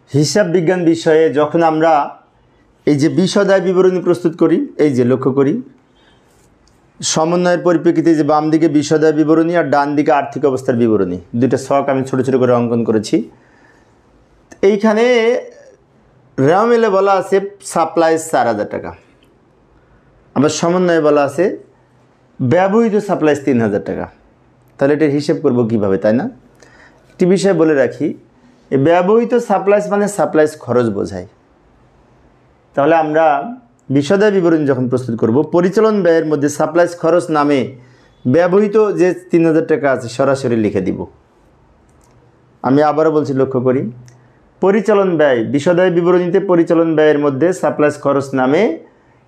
হিসাব বিজ্ঞান বিষয়ে যখন আমরা এই যে বিশদায় বিবরণী প্রস্তুত করি, এই যে লক্ষ্য করি সমন্বয়ের পরিপ্রেক্ষিতে যে বাম দিকে বিশদায় বিবরণী আর ডান দিকে আর্থিক অবস্থার বিবরণী, দুইটা ছক আমি ছোট ছোট করে অঙ্কন করেছি। এইখানে রেওয়া মিলে বলা আছে সাপ্লাই 4,000 টাকা, আবার সমন্বয়ে বলা আছে ব্যবহৃত সাপ্লাই 3,000 টাকা। তাহলে এটার হিসেব করব কিভাবে, তাই না? একটি বিষয় বলে রাখি, এই ব্যবহৃত সাপ্লাইস মানে সাপ্লাইস খরচ বোঝায়। তাহলে আমরা বিশদায় বিবরণী যখন প্রস্তুত করব, পরিচালন ব্যয়ের মধ্যে সাপ্লাইস খরচ নামে ব্যবহৃত যে 3,000 টাকা আছে সরাসরি লিখে দিব। আমি আবারও বলছি, লক্ষ্য করি, পরিচালন ব্যয় বিশদায় বিবরণীতে পরিচালন ব্যয়ের মধ্যে সাপ্লাইস খরচ নামে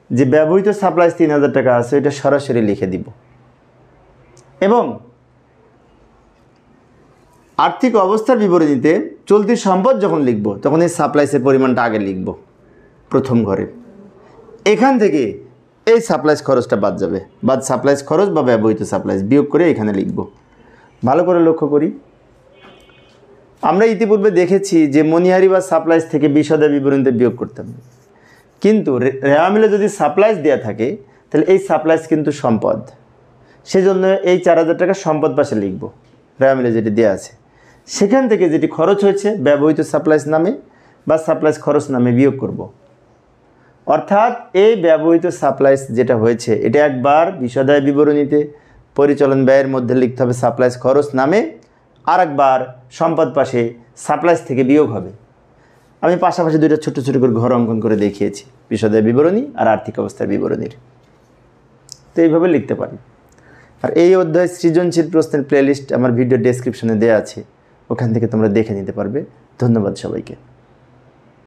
যে ব্যবহৃত সাপ্লাইস 3,000 টাকা আছে এটা সরাসরি লিখে দিব। এবং আর্থিক অবস্থার বিবরণীতে চলতি সম্পদ যখন লিখব তখন এই সাপ্লাইসের পরিমাণটা আগে লিখব প্রথম ঘরে। এখান থেকে এই সাপ্লাইস খরচটা বাদ যাবে, বাদ সাপ্লাইস খরচ বা ব্যবহৃত সাপ্লাইস বিয়োগ করে এখানে লিখব। ভালো করে লক্ষ্য করি, আমরা ইতিপূর্বে দেখেছি যে মনিহারি বা সাপ্লাইস থেকে বিশদায় বিবরণীতে বিয়োগ করতাম, কিন্তু রেওয়া মিলে যদি সাপ্লাইস দেওয়া থাকে তাহলে এই সাপ্লাইস কিন্তু সম্পদ, সেজন্য এই 4,000 টাকা সম্পদ পাশে লিখব। রেওয়া মিলে যেটি দেওয়া আছে সেখান থেকে যেটি খরচ হয়েছে ব্যবহৃত সাপ্লাইস নামে বা সাপ্লাইস খরচ নামে বিয়োগ করব। অর্থাৎ এই ব্যবহৃত সাপ্লাইস যেটা হয়েছে এটা একবার বিশদায় বিবরণীতে পরিচালন ব্যয়ের মধ্যে লিখতে হবে সাপ্লাইস খরচ নামে, আর একবার সম্পদ পাশে সাপ্লাইস থেকে বিয়োগ হবে। আমি পাশাপাশি দুইটা ছোট ছোট করে ঘর অঙ্কন করে দেখিয়েছি, বিশদায় বিবরণী আর আর্থিক অবস্থার বিবরণীর। তো এইভাবে লিখতে পারি। আর এই অধ্যায় সৃজনশীল প্রশ্নের প্লেলিস্ট আমার ভিডিও ডেসক্রিপশনে দেওয়া আছে, ওখান থেকে তোমরা দেখে নিতে পারবে। ধন্যবাদ সবাইকে।